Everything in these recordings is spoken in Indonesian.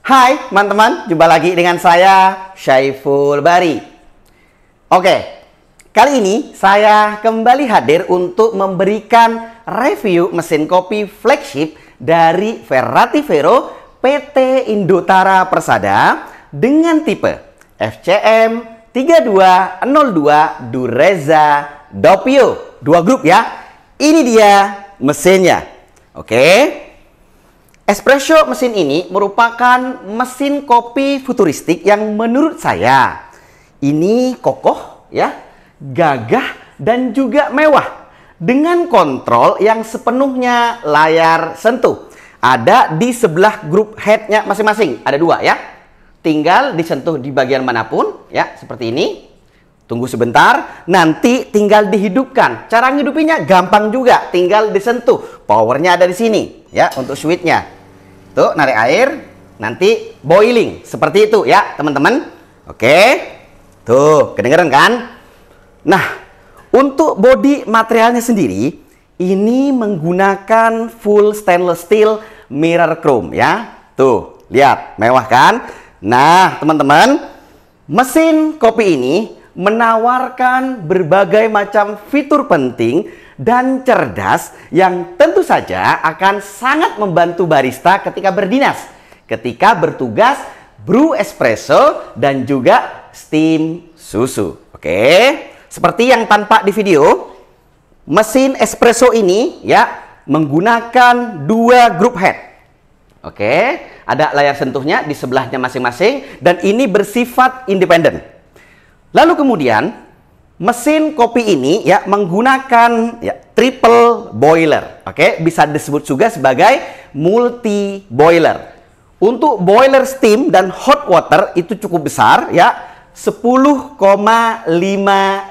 Hai teman-teman, jumpa lagi dengan saya Syaiful Bari. Oke, kali ini saya kembali hadir untuk memberikan review mesin kopi flagship dari Ferratifero PT Indotara Persada dengan tipe FCM 3202 Dureza Doppio. Dua grup ya. Ini dia mesinnya. Oke. Espresso mesin ini merupakan mesin kopi futuristik yang menurut saya ini kokoh ya, gagah dan juga mewah dengan kontrol yang sepenuhnya layar sentuh. Ada di sebelah grup headnya masing-masing, ada dua ya. Tinggal disentuh di bagian manapun ya, seperti ini. Tunggu sebentar, nanti tinggal dihidupkan. Cara ngidupinya gampang juga, tinggal disentuh. Powernya ada di sini ya untuk switchnya. Tuh, narik air, nanti boiling. Seperti itu ya, teman-teman. Oke. Tuh, kedengeran kan? Nah, untuk bodi materialnya sendiri, ini menggunakan full stainless steel mirror chrome ya. Tuh, lihat, mewah kan? Nah, teman-teman, mesin kopi ini menawarkan berbagai macam fitur penting dan cerdas yang tentu saja akan sangat membantu barista ketika berdinas, ketika bertugas brew espresso dan juga steam susu. Oke, seperti yang tampak di video, mesin espresso ini ya menggunakan dua grup head. Oke, ada layar sentuhnya di sebelahnya masing-masing dan ini bersifat independen. Lalu kemudian mesin kopi ini ya menggunakan ya triple boiler. Oke, bisa disebut juga sebagai multi boiler. Untuk boiler steam dan hot water itu cukup besar ya, 10,5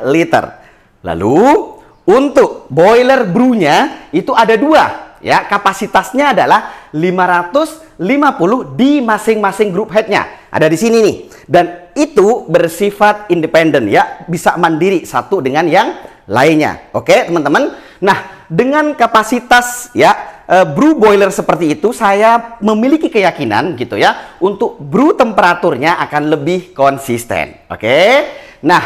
liter. Lalu untuk boiler brewnya itu ada dua ya, kapasitasnya adalah 550 di masing-masing grup headnya. Ada di sini nih. Dan itu bersifat independen ya, bisa mandiri satu dengan yang lainnya. Oke, teman-teman. Nah, dengan kapasitas ya brew boiler seperti itu, saya memiliki keyakinan gitu ya, untuk brew temperaturnya akan lebih konsisten. Oke. Nah,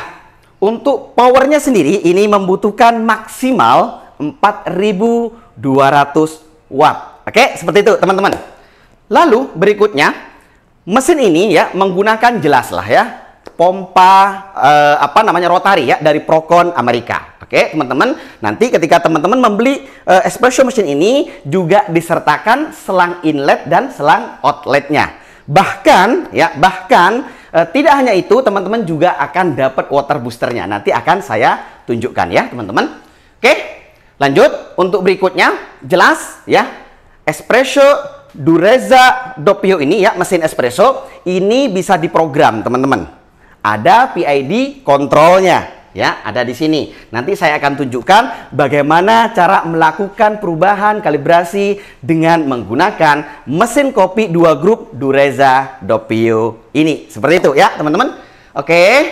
untuk powernya sendiri ini membutuhkan maksimal 4200 watt. Oke, seperti itu, teman-teman. Lalu berikutnya, mesin ini ya menggunakan jelaslah ya pompa rotari ya dari Procon Amerika. Oke, teman-teman, nanti ketika teman-teman membeli espresso mesin ini juga disertakan selang inlet dan selang outletnya. Bahkan tidak hanya itu, teman-teman juga akan dapat water boosternya. Nanti akan saya tunjukkan ya, teman-teman. Oke, lanjut untuk berikutnya, jelas ya, espresso Dureza Doppio ini ya, mesin espresso ini bisa diprogram, teman-teman. Ada PID kontrolnya ya, ada di sini. Nanti saya akan tunjukkan bagaimana cara melakukan perubahan kalibrasi dengan menggunakan mesin kopi dua grup Dureza Doppio ini. Seperti itu ya, teman-teman. Oke,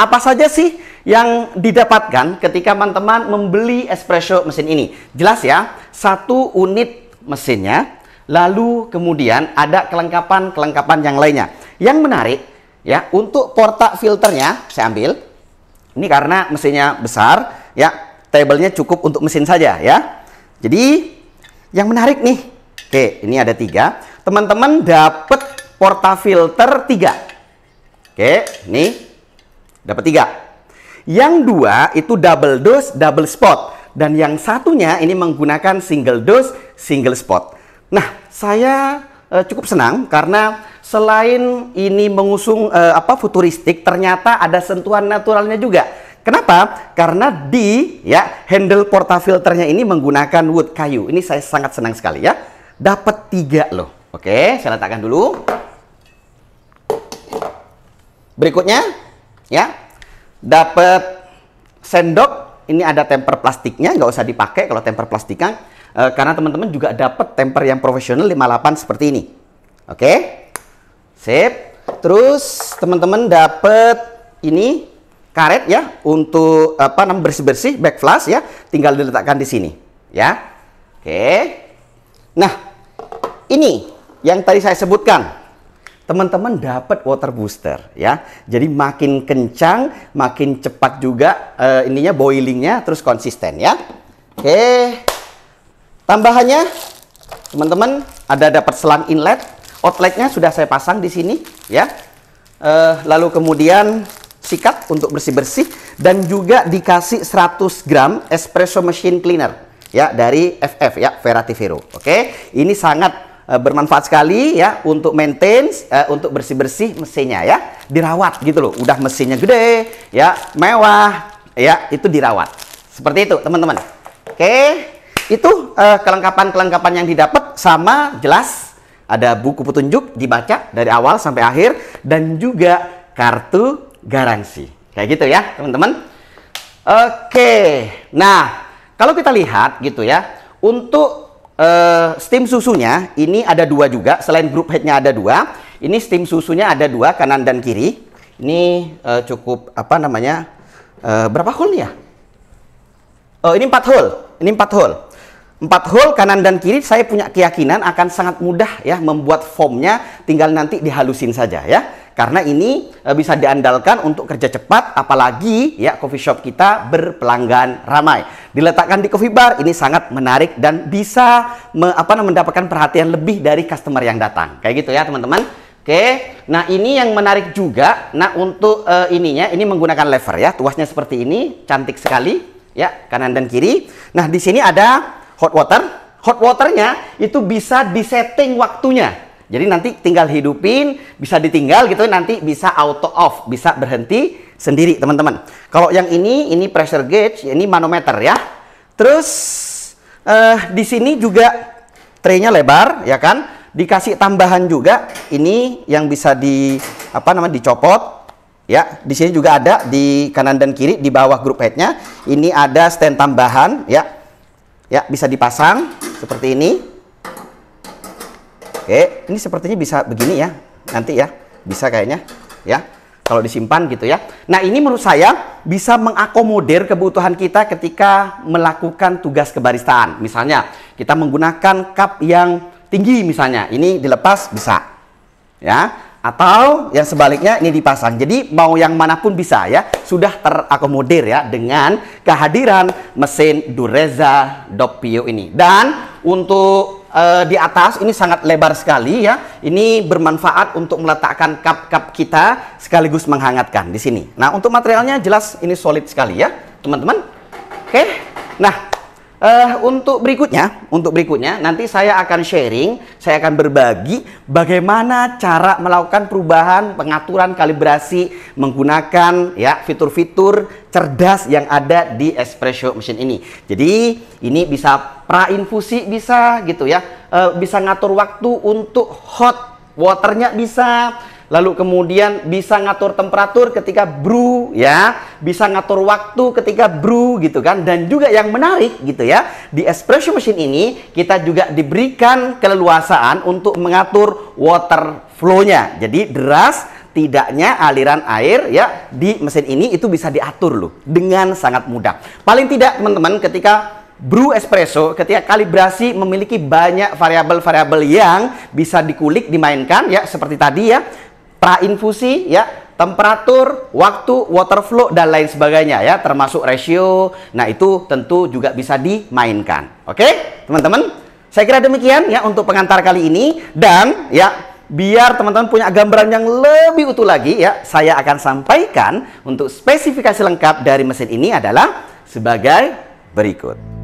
apa saja sih yang didapatkan ketika teman-teman membeli espresso mesin ini? Jelas ya, satu unit mesinnya, lalu kemudian ada kelengkapan yang lainnya. Yang menarik ya, untuk porta filternya saya ambil. Ini karena mesinnya besar ya, tabelnya cukup untuk mesin saja ya. Jadi yang menarik nih, oke, ini ada 3. Teman-teman dapat porta filter 3. Oke, ini dapat 3. Yang 2 itu double dose, double spot. Dan yang satunya ini menggunakan single dose, single spot. Nah, saya cukup senang karena selain ini mengusung futuristik, ternyata ada sentuhan naturalnya juga. Kenapa? Karena di ya handle portafilternya ini menggunakan wood kayu. Ini saya sangat senang sekali ya. Dapat 3 loh. Oke, saya letakkan dulu. Berikutnya ya, dapat sendok. Ini ada temper plastiknya, nggak usah dipakai kalau temper plastiknya, karena teman-teman juga dapat temper yang profesional 58 seperti ini. Oke, sip. Terus teman-teman dapat ini karet ya untuk bersih-bersih back flash ya, tinggal diletakkan di sini ya. Oke. Nah, ini yang tadi saya sebutkan, teman-teman dapat water booster ya. Jadi makin kencang, makin cepat juga ininya boilingnya, terus konsisten ya. Oke. Tambahannya, teman-teman ada dapat selang inlet, outletnya sudah saya pasang di sini ya. Lalu kemudian sikat untuk bersih-bersih dan juga dikasih 100 gram espresso machine cleaner ya dari FF ya, Verativero. Oke, ini sangat bermanfaat sekali ya untuk maintenance, untuk bersih-bersih mesinnya ya, dirawat gitu loh. Udah mesinnya gede ya, mewah ya, itu dirawat. Seperti itu teman-teman. Oke, itu kelengkapan-kelengkapan yang didapat, sama jelas ada buku petunjuk dibaca dari awal sampai akhir dan juga kartu garansi. Kayak gitu ya teman-teman. Oke, nah kalau kita lihat gitu ya, untuk steam susunya ini ada dua juga, selain group headnya ada dua. Ini steam susunya ada dua, kanan dan kiri. Ini cukup apa namanya, berapa hole ya? Oh, ini 4 hole. Ini 4 hole. 4 hole kanan dan kiri. Saya punya keyakinan akan sangat mudah ya membuat foamnya, tinggal nanti dihalusin saja ya. Karena ini bisa diandalkan untuk kerja cepat, apalagi ya coffee shop kita berpelanggan ramai. Diletakkan di coffee bar, ini sangat menarik dan bisa mendapatkan perhatian lebih dari customer yang datang. Kayak gitu ya teman-teman. Oke, nah ini yang menarik juga. Nah untuk ininya, ini menggunakan lever ya, tuasnya seperti ini, cantik sekali ya, kanan dan kiri. Nah di sini ada hot water. Hot waternya itu bisa disetting waktunya. Jadi nanti tinggal hidupin, bisa ditinggal gitu, nanti bisa auto off, bisa berhenti sendiri teman-teman. Kalau yang ini pressure gauge, ini manometer ya. Terus di sini juga traynya lebar ya kan, dikasih tambahan juga ini yang bisa dicopot ya. Di sini juga ada di kanan dan kiri di bawah group headnya. Ini ada stand tambahan ya, bisa dipasang seperti ini. Oke, ini sepertinya bisa begini ya, nanti ya, bisa kayaknya ya, kalau disimpan gitu ya. Nah ini menurut saya bisa mengakomodir kebutuhan kita ketika melakukan tugas kebaristaan. Misalnya kita menggunakan cup yang tinggi misalnya, ini dilepas bisa ya. Atau yang sebaliknya ini dipasang. Jadi mau yang manapun bisa ya, sudah terakomodir ya dengan kehadiran mesin Dureza Doppio ini. Dan untuk di atas ini sangat lebar sekali ya. Ini bermanfaat untuk meletakkan cup-cup kita sekaligus menghangatkan di sini. Nah, untuk materialnya jelas ini solid sekali ya, teman-teman. Oke. Nah, untuk berikutnya nanti saya akan sharing, saya akan berbagi bagaimana cara melakukan perubahan, pengaturan kalibrasi menggunakan ya fitur-fitur cerdas yang ada di espresso machine ini. Jadi ini bisa pra-infusi bisa gitu ya, bisa ngatur waktu untuk hot waternya bisa. Lalu kemudian bisa ngatur temperatur ketika brew ya, bisa ngatur waktu ketika brew gitu kan. Dan juga yang menarik gitu ya, di espresso machine ini kita juga diberikan keleluasaan untuk mengatur water flow-nya. Jadi deras tidaknya aliran air ya di mesin ini itu bisa diatur loh dengan sangat mudah. Paling tidak teman-teman, ketika brew espresso, ketika kalibrasi memiliki banyak variabel-variabel yang bisa dikulik, dimainkan ya, seperti tadi ya, pra-infusi ya, temperatur, waktu, water flow dan lain sebagainya ya, termasuk ratio. Nah, itu tentu juga bisa dimainkan. Oke, teman-teman? Saya kira demikian ya untuk pengantar kali ini, dan ya biar teman-teman punya gambaran yang lebih utuh lagi ya, saya akan sampaikan untuk spesifikasi lengkap dari mesin ini adalah sebagai berikut.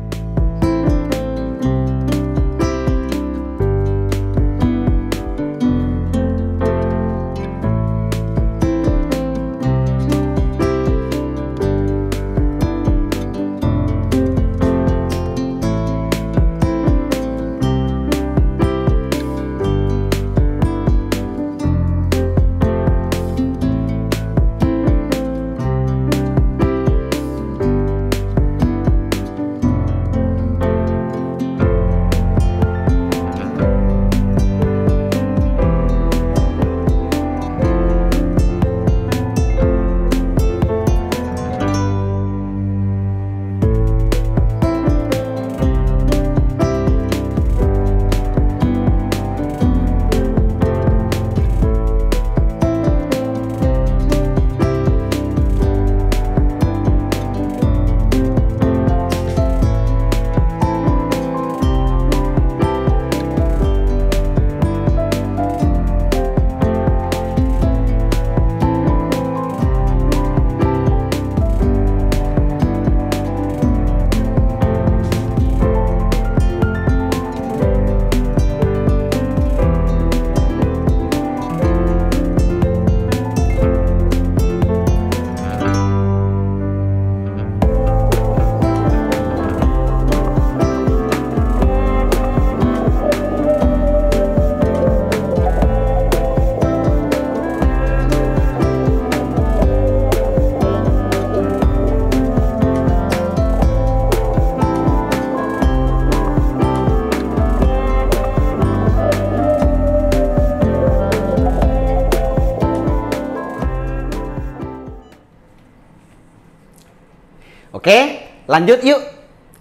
Oke, lanjut yuk.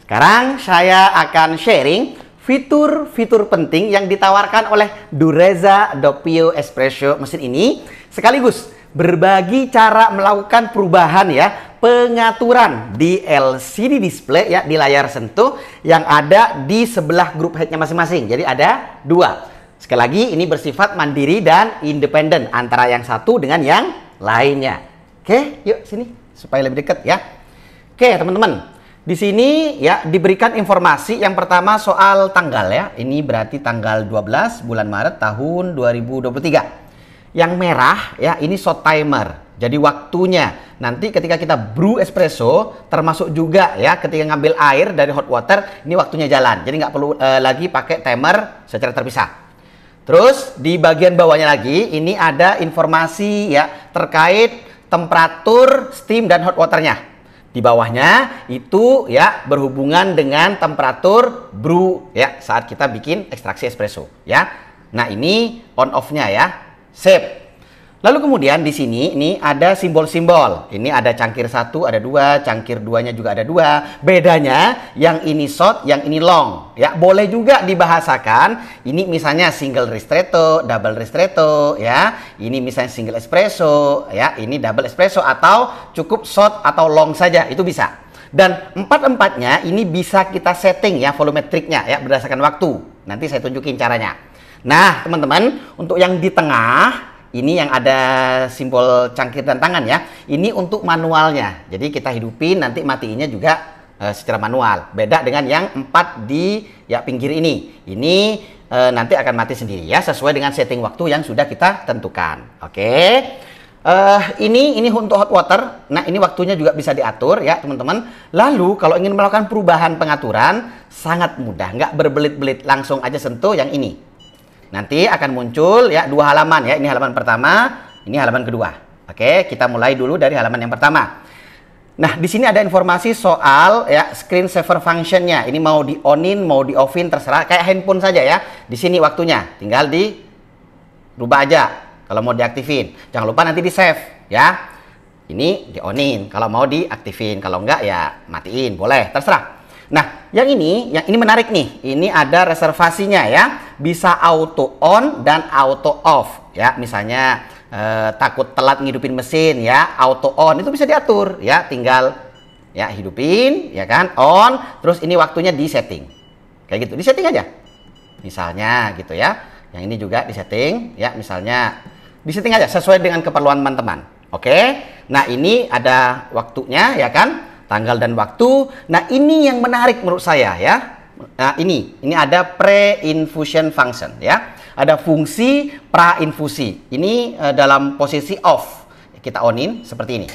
Sekarang saya akan sharing fitur-fitur penting yang ditawarkan oleh Dureza Doppio Espresso mesin ini, sekaligus berbagi cara melakukan perubahan ya, pengaturan di LCD display ya, di layar sentuh yang ada di sebelah grup headnya masing-masing. Jadi ada dua. Sekali lagi ini bersifat mandiri dan independen antara yang satu dengan yang lainnya. Oke, yuk sini supaya lebih dekat ya. Oke, teman-teman. Di sini ya diberikan informasi yang pertama soal tanggal ya. Ini berarti tanggal 12 bulan Maret tahun 2023. Yang merah ya ini shot timer. Jadi waktunya. Nanti ketika kita brew espresso termasuk juga ya ketika ngambil air dari hot water ini waktunya jalan. Jadi nggak perlu lagi pakai timer secara terpisah. Terus di bagian bawahnya lagi ini ada informasi ya terkait temperatur steam dan hot waternya. Di bawahnya itu ya berhubungan dengan temperatur brew ya saat kita bikin ekstraksi espresso ya. Nah, ini on off-nya ya. Sip. Lalu kemudian di sini ini ada simbol-simbol. Ini ada cangkir 1, ada 2, cangkir 2-nya juga ada 2. Bedanya yang ini short, yang ini long. Ya, boleh juga dibahasakan. Ini misalnya single ristretto, double ristretto ya. Ini misalnya single espresso ya, ini double espresso atau cukup short atau long saja, itu bisa. Dan empat-empatnya ini bisa kita setting ya volumetriknya ya berdasarkan waktu. Nanti saya tunjukin caranya. Nah, teman-teman, untuk yang di tengah ini yang ada simbol cangkir dan tangan ya. Ini untuk manualnya. Jadi kita hidupin nanti matiinnya juga secara manual. Beda dengan yang 4 di ya pinggir ini. Ini nanti akan mati sendiri ya sesuai dengan setting waktu yang sudah kita tentukan. Oke. Ini untuk hot water. Nah, ini waktunya juga bisa diatur ya, teman-teman. Lalu kalau ingin melakukan perubahan pengaturan sangat mudah, nggak berbelit-belit, langsung aja sentuh yang ini. Nanti akan muncul ya 2 halaman ya. Ini halaman pertama, ini halaman kedua. Oke, kita mulai dulu dari halaman yang pertama. Nah, di sini ada informasi soal ya screen saver functionnya. Ini mau di onin, mau di offin terserah. Kayak handphone saja ya. Di sini waktunya, tinggal dirubah aja. Kalau mau diaktifin, jangan lupa nanti di save ya. Ini di onin. Kalau mau diaktifin, kalau enggak ya matiin, boleh, terserah. Nah, yang ini menarik nih. Ini ada reservasinya ya. Bisa auto on dan auto off ya. Misalnya takut telat ngidupin mesin ya, auto on itu bisa diatur ya. Tinggal ya hidupin ya kan, on, terus ini waktunya di setting. Kayak gitu, di setting aja. Misalnya gitu ya. Yang ini juga di setting ya, misalnya di setting aja sesuai dengan keperluan teman-teman. Oke. Nah, ini ada waktunya ya kan? Tanggal dan waktu. Nah, ini yang menarik menurut saya ya. Nah, ini ada pre-infusion function ya. Ada fungsi pra-infusi. Ini dalam posisi off. Kita onin seperti ini.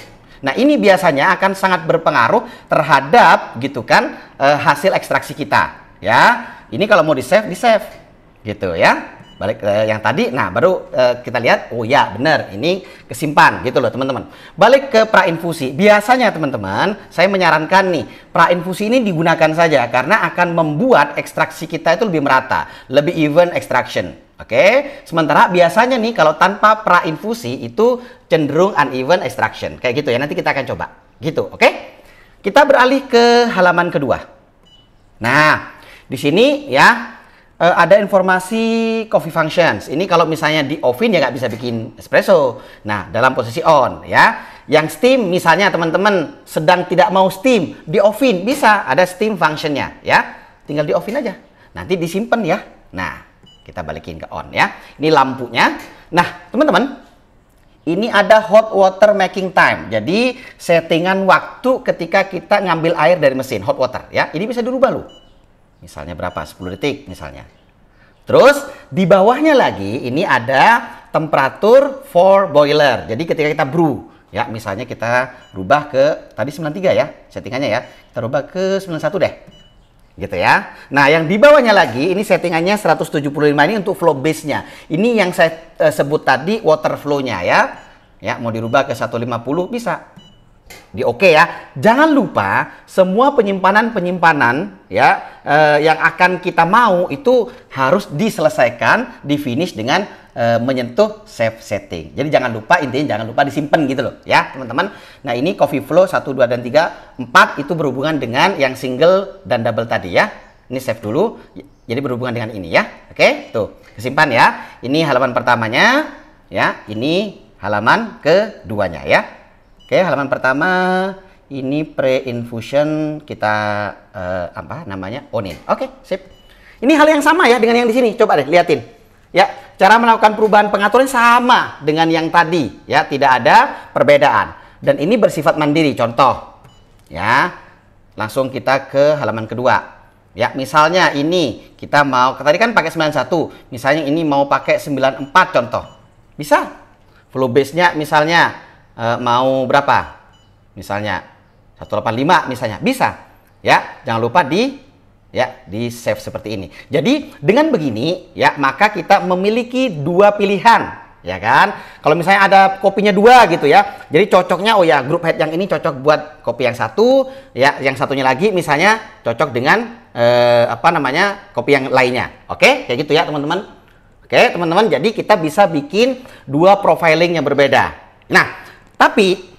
Nah, ini biasanya akan sangat berpengaruh terhadap gitu kan hasil ekstraksi kita ya. Ini kalau mau di-save gitu ya. Balik yang tadi, nah baru kita lihat, oh ya benar, ini kesimpan gitu loh teman-teman. Balik ke prainfusi, biasanya teman-teman, saya menyarankan nih, prainfusi ini digunakan saja karena akan membuat ekstraksi kita itu lebih merata, lebih even extraction. Oke, sementara biasanya nih kalau tanpa prainfusi itu cenderung uneven extraction, kayak gitu ya. Nanti kita akan coba, gitu. Oke, kita beralih ke halaman kedua. Nah, di sini ya. Ada informasi coffee functions. Ini kalau misalnya di oven ya nggak bisa bikin espresso. Nah, dalam posisi on ya. Yang steam misalnya teman-teman sedang tidak mau steam, di oven bisa ada steam functionnya ya. Tinggal di oven aja. Nanti disimpan ya. Nah, kita balikin ke on ya. Ini lampunya. Nah, teman-teman, ini ada hot water making time. Jadi settingan waktu ketika kita ngambil air dari mesin hot water ya. Ini bisa dirubah loh. Misalnya berapa? 10 detik misalnya. Terus di bawahnya lagi ini ada temperatur for boiler. Jadi ketika kita brew ya, misalnya kita rubah ke tadi 93 ya settingannya ya. Kita rubah ke 91 deh. Gitu ya. Nah, yang di bawahnya lagi ini settingannya 175 ini untuk flow base-nya. Ini yang saya sebut tadi water flow-nya ya. Ya, mau dirubah ke 150 bisa. Di oke ya. Jangan lupa semua penyimpanan ya yang akan kita mau itu harus diselesaikan, di finish dengan menyentuh save setting. Jadi jangan lupa, intinya jangan lupa disimpan gitu loh ya teman-teman. Nah ini coffee flow 1, 2, dan 3, 4 itu berhubungan dengan yang single dan double tadi ya. Ini save dulu, jadi berhubungan dengan ini ya. Oke, tuh kesimpan ya. Ini halaman pertamanya ya, ini halaman keduanya ya. Oke, halaman pertama ini pre-infusion kita apa namanya? Onin. Oke, sip. Ini hal yang sama ya dengan yang di sini. Coba deh liatin. Ya, cara melakukan perubahan pengaturan sama dengan yang tadi ya, tidak ada perbedaan. Dan ini bersifat mandiri. Contoh ya. Langsung kita ke halaman kedua. Ya, misalnya ini kita mau tadi kan pakai 91. Misalnya ini mau pakai 94 contoh. Bisa. Flow base-nya misalnya mau berapa? Misalnya 185 misalnya. Bisa. Ya, jangan lupa di save seperti ini. Jadi dengan begini ya, maka kita memiliki dua pilihan, ya kan? Kalau misalnya ada kopinya dua gitu ya. Jadi cocoknya oh ya, grup head yang ini cocok buat kopi yang satu, ya, yang satunya lagi misalnya cocok dengan apa namanya? Kopi yang lainnya. Oke? Kayak gitu ya, teman-teman. Oke, teman-teman. Jadi kita bisa bikin dua profiling yang berbeda. Nah, tapi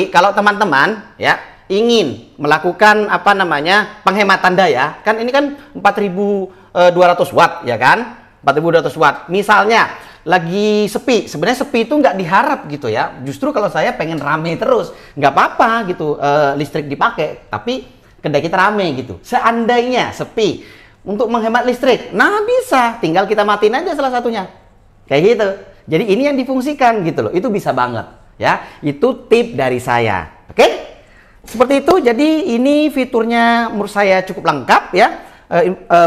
kalau teman-teman ya ingin melakukan apa namanya penghematan daya, kan ini kan 4200 watt ya kan, 4200 watt. Misalnya lagi sepi, sebenarnya sepi itu nggak diharap gitu ya. Justru kalau saya pengen rame terus, nggak apa-apa gitu listrik dipakai, tapi kedai kita rame gitu. Seandainya sepi untuk menghemat listrik, nah bisa, tinggal kita matiin aja salah satunya, kayak gitu. Jadi ini yang difungsikan gitu loh, itu bisa banget ya. Itu tip dari saya, oke? Seperti itu. Jadi ini fiturnya menurut saya cukup lengkap ya.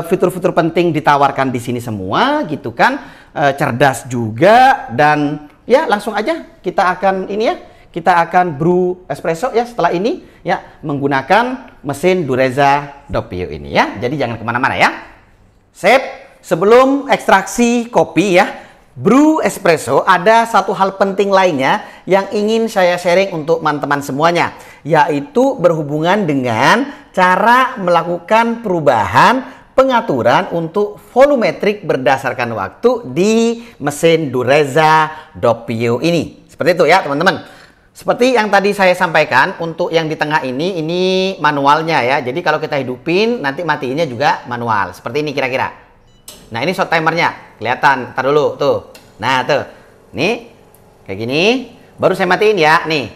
Fitur-fitur penting ditawarkan di sini semua gitu kan. Cerdas juga, dan ya langsung aja kita akan ini ya. Kita akan brew espresso ya setelah ini ya, menggunakan mesin Dureza Doppio ini ya. Jadi jangan kemana-mana ya. Sip. Sebelum ekstraksi kopi ya, brew espresso, ada satu hal penting lainnya yang ingin saya sharing untuk teman-teman semuanya, yaitu berhubungan dengan cara melakukan perubahan pengaturan untuk volumetrik berdasarkan waktu di mesin Dureza Doppio ini. Seperti itu ya teman-teman. Seperti yang tadi saya sampaikan, untuk yang di tengah ini manualnya ya. Jadi kalau kita hidupin nanti matiinnya juga manual. Seperti ini kira-kira. Nah ini short timernya, kelihatan. Ntar dulu tuh. Nah tuh, nih kayak gini. Baru saya matiin ya, nih.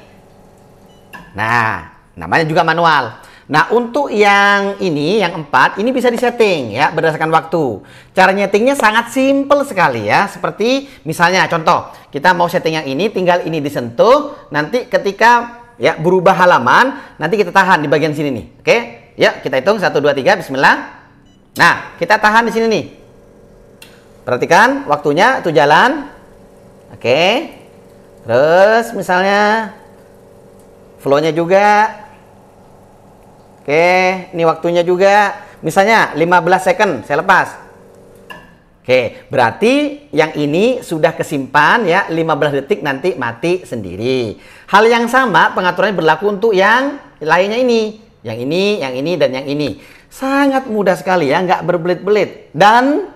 Nah, namanya juga manual. Nah untuk yang ini, yang 4, ini bisa disetting ya berdasarkan waktu. Cara nyetingnya sangat simple sekali ya. Seperti misalnya contoh, kita mau setting yang ini, tinggal ini disentuh. Nanti ketika ya berubah halaman, nanti kita tahan di bagian sini nih. Oke, ya kita hitung 1, 2, 3, bismillah. Nah kita tahan di sini nih. Perhatikan waktunya itu jalan. Oke. Terus misalnya flow-nya juga. Oke, ini waktunya juga. Misalnya 15 second saya lepas. Oke, berarti yang ini sudah kesimpan ya, 15 detik nanti mati sendiri. Hal yang sama pengaturannya berlaku untuk yang lainnya ini. Yang ini, dan yang ini. Sangat mudah sekali ya, nggak berbelit-belit. Dan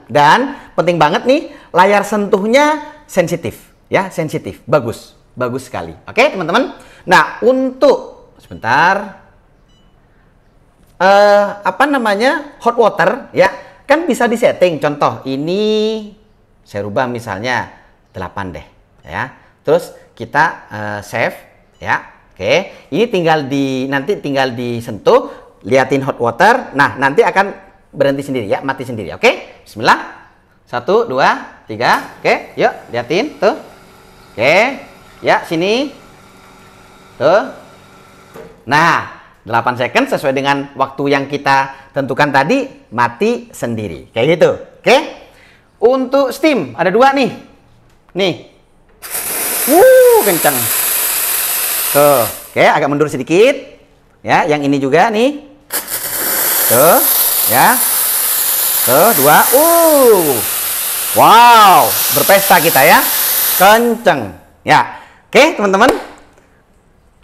penting banget nih, layar sentuhnya sensitif ya, sensitif. Bagus sekali. Oke, teman-teman. Nah, untuk sebentar apa namanya, hot water ya, kan bisa disetting. Contoh ini saya rubah misalnya 8 deh ya. Terus kita save ya. Oke, ini nanti tinggal disentuh, liatin hot water. Nah, nanti akan berhenti sendiri ya, mati sendiri. Oke, bismillah. 1, 2, 3. Oke, yuk liatin tuh. Oke. Ya, sini. Tuh. Nah, 8 second sesuai dengan waktu yang kita tentukan tadi, mati sendiri. Kayak gitu. Oke. Untuk steam ada 2 nih. Nih. Kencang. Tuh. Oke, agak mundur sedikit. Ya, yang ini juga nih. Tuh, ya. Tuh, 2. Wow, berpesta kita ya. Kenceng. Ya. Oke, teman-teman.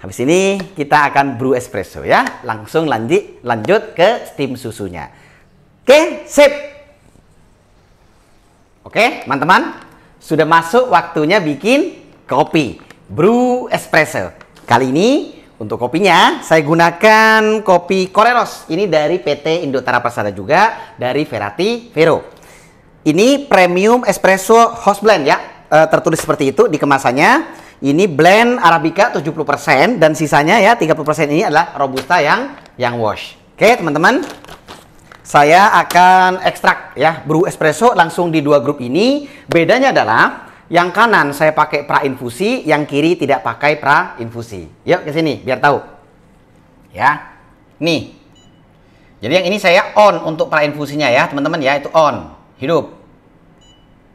Habis ini kita akan brew espresso ya. Langsung lanjut ke steam susunya. Oke, sip. Oke, teman-teman. Sudah masuk waktunya bikin kopi. Brew espresso. Kali ini untuk kopinya saya gunakan kopi Koreros. Ini dari PT Indotara Persada juga, dari Verati Vero. Ini premium espresso house blend ya. Tertulis seperti itu di kemasannya. Ini blend Arabica 70% dan sisanya ya 30% ini adalah Robusta yang wash. Oke, teman-teman. Saya akan ekstrak ya, brew espresso langsung di dua grup ini. Bedanya adalah yang kanan saya pakai pra infusi, yang kiri tidak pakai pra infusi. Yuk ke sini biar tahu. Ya. Nih. Jadi yang ini saya on untuk pra infusinya ya, teman-teman ya, itu on. Hidup.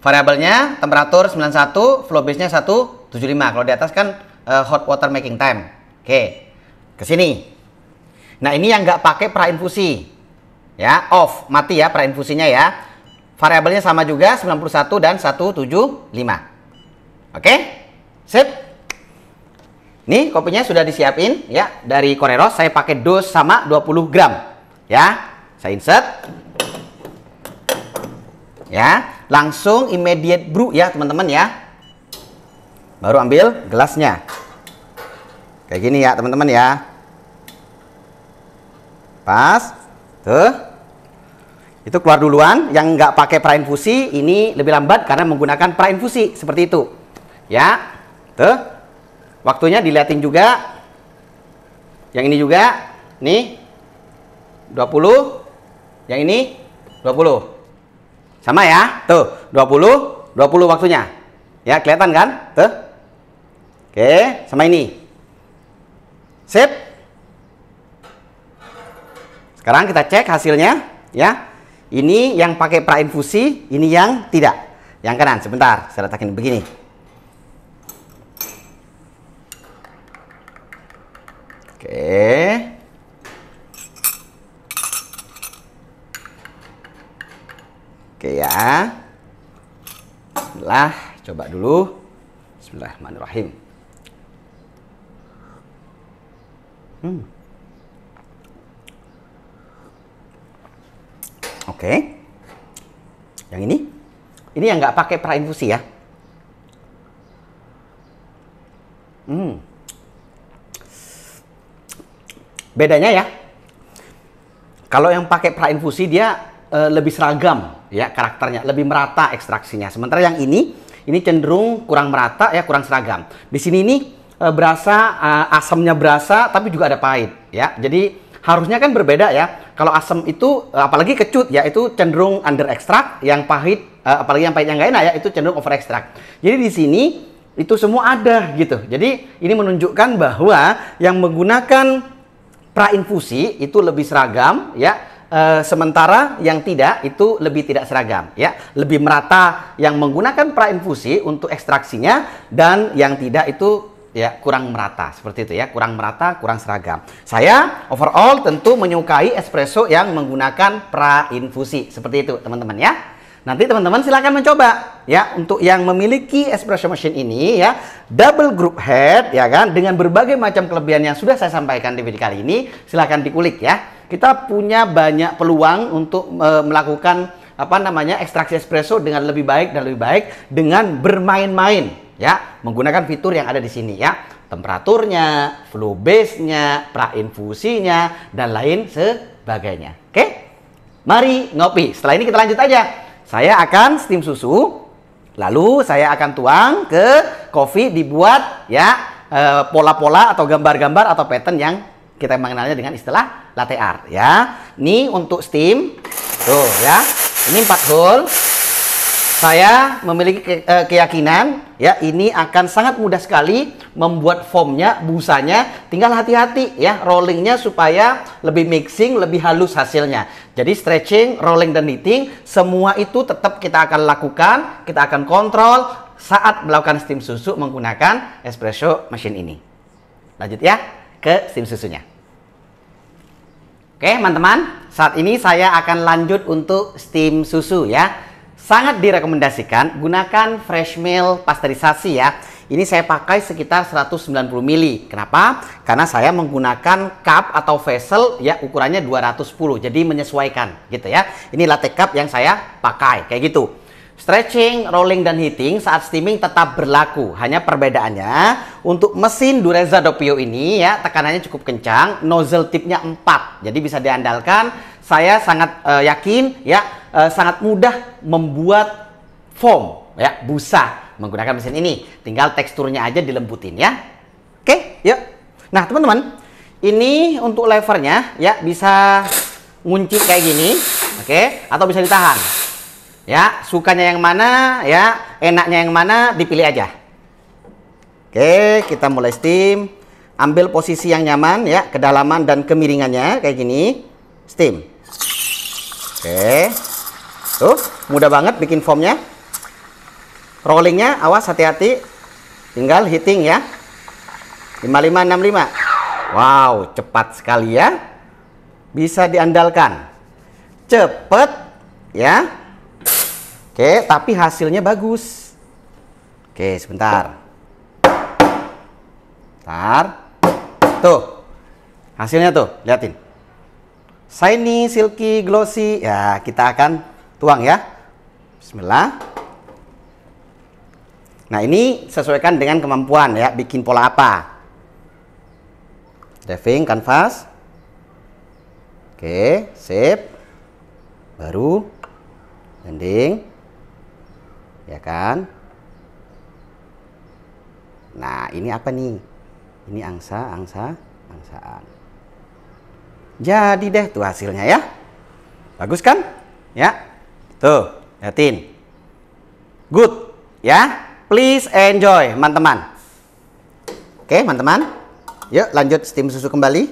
Variabelnya temperatur 91, flow base-nya 175. Kalau di atas kan hot water making time. Oke. Ke sini. Nah, ini yang nggak pakai pra infusi. Ya, off, mati ya pra infusinya ya. Variabelnya sama juga 91 dan 175. Oke? Sip. Nih kopinya sudah disiapin ya dari Koreros. Saya pakai dos sama 20 gram. Ya. Saya insert. Ya, langsung immediate brew ya teman-teman ya. Baru ambil gelasnya. Kayak gini ya teman-teman ya. Pas. Tuh. Itu keluar duluan. Yang nggak pakai pra infusi ini lebih lambat karena menggunakan pra infusi seperti itu. Ya. Tuh. Waktunya dilihatin juga. Yang ini juga. Nih. 20. Yang ini 20. Sama ya, tuh 20 waktunya. Ya, kelihatan kan? Tuh. Oke, sama ini. Sip. Sekarang kita cek hasilnya ya. Ini yang pakai pra infusi, ini yang tidak. Yang kanan, sebentar, saya letakin begini. Oke. Oke ya. Bismillah, coba dulu. Bismillahirrahmanirrahim. Oke. Yang ini yang nggak pakai pra infusi ya. Bedanya ya. Kalau yang pakai pra infusi dia lebih seragam ya karakternya, lebih merata ekstraksinya. Sementara yang ini cenderung kurang merata ya, kurang seragam. Di sini ini berasa asamnya berasa tapi juga ada pahit ya. Jadi harusnya kan berbeda ya. Kalau asam itu apalagi kecut ya, itu cenderung under ekstrak, yang pahit apalagi yang pahit yang nggak enak ya, itu cenderung over ekstrak. Jadi di sini itu semua ada gitu. Jadi ini menunjukkan bahwa yang menggunakan pra infusi itu lebih seragam ya. Sementara yang tidak itu lebih tidak seragam ya, lebih merata yang menggunakan pra infusi untuk ekstraksinya, dan yang tidak itu ya kurang merata seperti itu ya, kurang merata, kurang seragam. Saya overall tentu menyukai espresso yang menggunakan pra infusi seperti itu teman-teman ya. Nanti teman-teman silahkan mencoba ya, untuk yang memiliki espresso machine ini ya, double group head ya kan, dengan berbagai macam kelebihan yang sudah saya sampaikan di video kali ini, silahkan dikulik ya. Kita punya banyak peluang untuk melakukan ekstraksi espresso dengan lebih baik dan lebih baik dengan bermain-main ya, menggunakan fitur yang ada di sini ya, temperaturnya, flow base-nya, pra infusinya dan lain sebagainya. Oke? Mari ngopi. Setelah ini kita lanjut aja. Saya akan steam susu, lalu saya akan tuang ke kopi, dibuat ya pola-pola atau gambar-gambar atau pattern yang kita mengenalnya dengan istilah latte art ya. Ini untuk steam. Tuh ya. Ini 4 hole. Saya memiliki keyakinan ya, ini akan sangat mudah sekali membuat foamnya, busanya. Tinggal hati-hati ya rollingnya supaya lebih mixing, lebih halus hasilnya. Jadi stretching, rolling dan kneading semua itu tetap kita akan lakukan, kita akan kontrol saat melakukan steam susu menggunakan espresso machine ini. Lanjut ya ke steam susunya. Oke teman-teman, saat ini saya akan lanjut untuk steam susu ya. sangat direkomendasikan gunakan fresh milk pasteurisasi ya. Ini saya pakai sekitar 190 ml. Kenapa? Karena saya menggunakan cup atau vessel ya ukurannya 210. Jadi menyesuaikan gitu ya. Ini latte cup yang saya pakai kayak gitu. Stretching, rolling, dan heating saat steaming tetap berlaku. Hanya perbedaannya untuk mesin Dureza Doppio ini ya tekanannya cukup kencang, nozzle tipnya 4. Jadi bisa diandalkan. Saya sangat yakin ya sangat mudah membuat foam ya, busa menggunakan mesin ini. Tinggal teksturnya aja dilembutin ya. Oke, yuk. Nah, teman-teman, ini untuk levernya ya bisa ngunci kayak gini, oke, atau bisa ditahan. Ya, sukanya yang mana ya, enaknya yang mana dipilih aja. Oke, kita mulai steam. Ambil posisi yang nyaman ya, kedalaman dan kemiringannya kayak gini. Steam. Oke. Tuh, mudah banget bikin foamnya. Rollingnya awas hati-hati. Tinggal heating ya. 5565. Wow, cepat sekali ya. Bisa diandalkan. Cepet ya. Oke, tapi hasilnya bagus. Oke, sebentar. Bentar. Tuh. Hasilnya tuh, liatin. Shiny, silky, glossy. Ya, kita akan tuang ya. Bismillah. Nah, ini sesuaikan dengan kemampuan ya, bikin pola apa. Daving kanvas. Oke, sip. Baru landing. Ya kan? Nah, ini apa nih? Ini angsaan. Jadi deh tuh hasilnya ya. Bagus kan? Ya. Tuh, liatin. Good ya. Please enjoy, teman-teman. Oke, teman-teman. Yuk, lanjut steam susu kembali.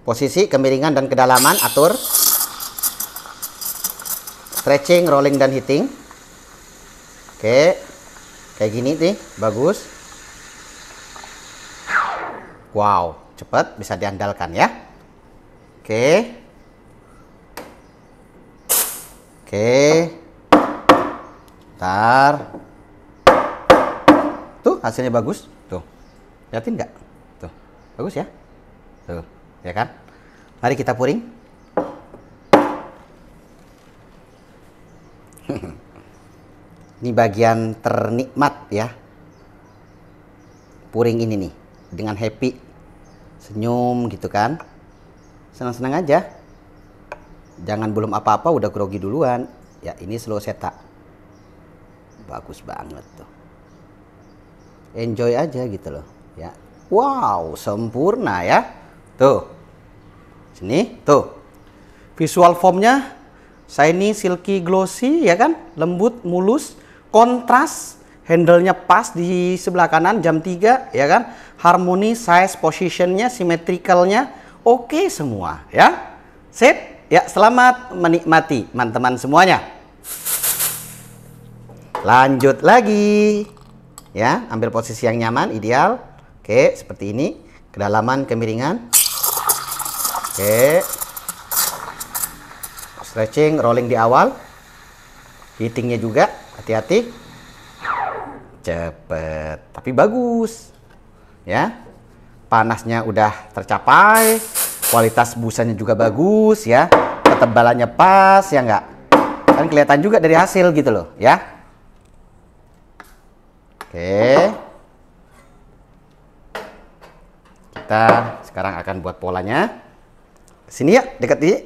Posisi, kemiringan, dan kedalaman atur. Stretching, rolling, dan heating. Oke. Kayak gini nih, bagus. Wow, cepat, bisa diandalkan ya. Oke. Oke. Bentar. Tuh, hasilnya bagus. Tuh. Lihatin nggak? Tuh. Bagus ya? Tuh, ya kan? Mari kita puring. Ini bagian ternikmat ya. Puring ini nih. Dengan happy. Senyum gitu kan. Senang-senang aja. Jangan belum apa-apa udah grogi duluan. Ya, ini slow setup. Bagus banget tuh. Enjoy aja gitu loh ya. Wow, sempurna ya. Tuh. Sini, tuh. Visual formnya shiny, silky, glossy ya kan? Lembut, mulus, kontras, handle-nya pas di sebelah kanan jam 3 ya kan? Harmoni, size, positionnya, symmetricalnya oke semua ya. Sip. Ya, selamat menikmati teman-teman semuanya. Lanjut lagi. Ya, ambil posisi yang nyaman, ideal. Oke, seperti ini. Kedalaman, kemiringan. Oke. Stretching, rolling di awal. Heatingnya juga, hati-hati. Cepet, tapi bagus. Ya. Panasnya udah tercapai. Kualitas busanya juga bagus ya. Ketebalannya pas, ya enggak? Kan kelihatan juga dari hasil gitu loh, ya. Oke. Kita sekarang akan buat polanya. Sini ya, dekat ini.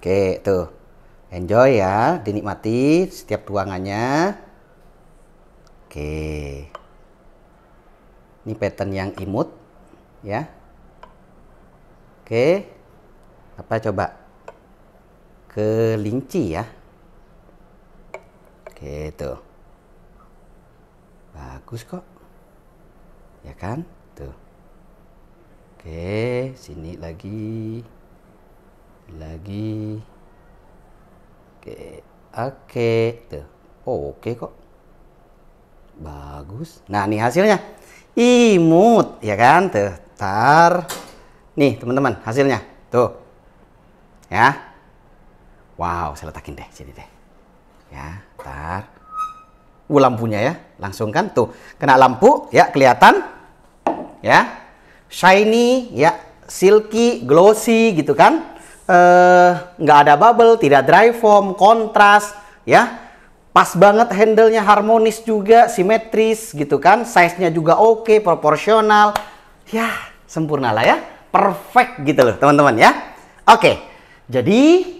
Oke, tuh. Enjoy ya, dinikmati setiap tuangannya. Oke. Ini pattern yang imut ya. Oke. Apa coba? Kelinci ya. Oke, tuh. Bagus kok. Ya kan? Tuh. Oke, sini lagi. Lagi. Oke, tuh. Oh, oke kok. Bagus. Nah, nih hasilnya. Imut, ya kan? Tuh, tar. Nih, teman-teman, hasilnya. Tuh. Ya. Wow, saya letakin deh, sini deh. Ya, ntar. Lampunya ya, langsung kan tuh kena lampu ya, kelihatan ya, shiny ya, silky, glossy gitu kan, nggak ada bubble, tidak dry foam, kontras ya, pas banget handle-nya, harmonis juga, simetris gitu kan, size-nya juga oke, proporsional ya, sempurna lah ya, perfect gitu loh teman-teman ya. Oke, jadi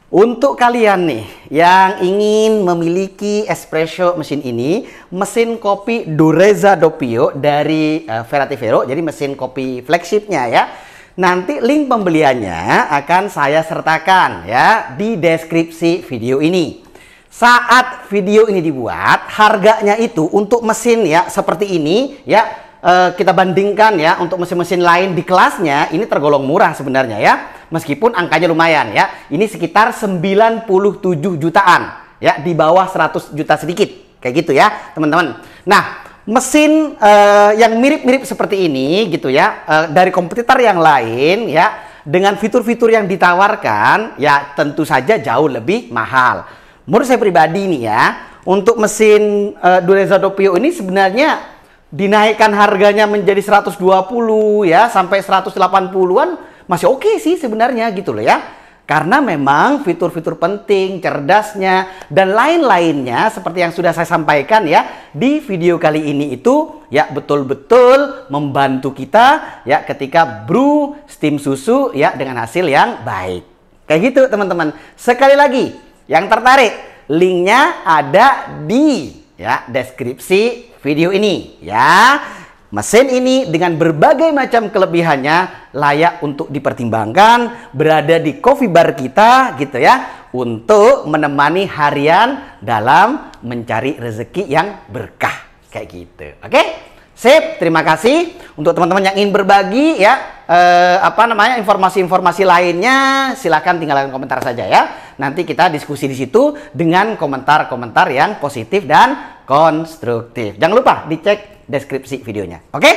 untuk kalian nih yang ingin memiliki espresso mesin ini, mesin kopi Durezza Doppio dari Verratifero, jadi mesin kopi flagshipnya ya. Nanti link pembeliannya akan saya sertakan ya di deskripsi video ini. Saat video ini dibuat, harganya itu untuk mesin ya seperti ini ya, kita bandingkan ya untuk mesin-mesin lain di kelasnya, ini tergolong murah sebenarnya ya. Meskipun angkanya lumayan ya. Ini sekitar 97 jutaan ya, di bawah 100 juta sedikit. Kayak gitu ya, teman-teman. Nah, mesin yang mirip-mirip seperti ini gitu ya, dari kompetitor yang lain ya, dengan fitur-fitur yang ditawarkan ya tentu saja jauh lebih mahal. Menurut saya pribadi nih ya, untuk mesin Durezza Doppio ini sebenarnya dinaikkan harganya menjadi 120 ya sampai 180-an masih oke sih sebenarnya gitu loh ya. Karena memang fitur-fitur penting, cerdasnya dan lain-lainnya seperti yang sudah saya sampaikan ya di video kali ini itu ya betul-betul membantu kita ya ketika brew steam susu ya dengan hasil yang baik. Kayak gitu teman-teman. Sekali lagi, yang tertarik linknya ada di ya deskripsi video ini ya. Mesin ini dengan berbagai macam kelebihannya layak untuk dipertimbangkan, berada di coffee bar kita gitu ya, untuk menemani harian dalam mencari rezeki yang berkah kayak gitu. Oke? Sip, terima kasih untuk teman-teman yang ingin berbagi ya informasi-informasi lainnya, silakan tinggalkan komentar saja ya. Nanti kita diskusi di situ dengan komentar-komentar yang positif dan konstruktif. Jangan lupa dicek deskripsi videonya. Oke?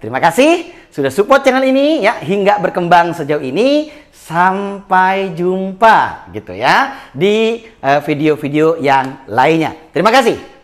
Terima kasih sudah support channel ini ya hingga berkembang sejauh ini. Sampai jumpa gitu ya di video-video yang lainnya. Terima kasih.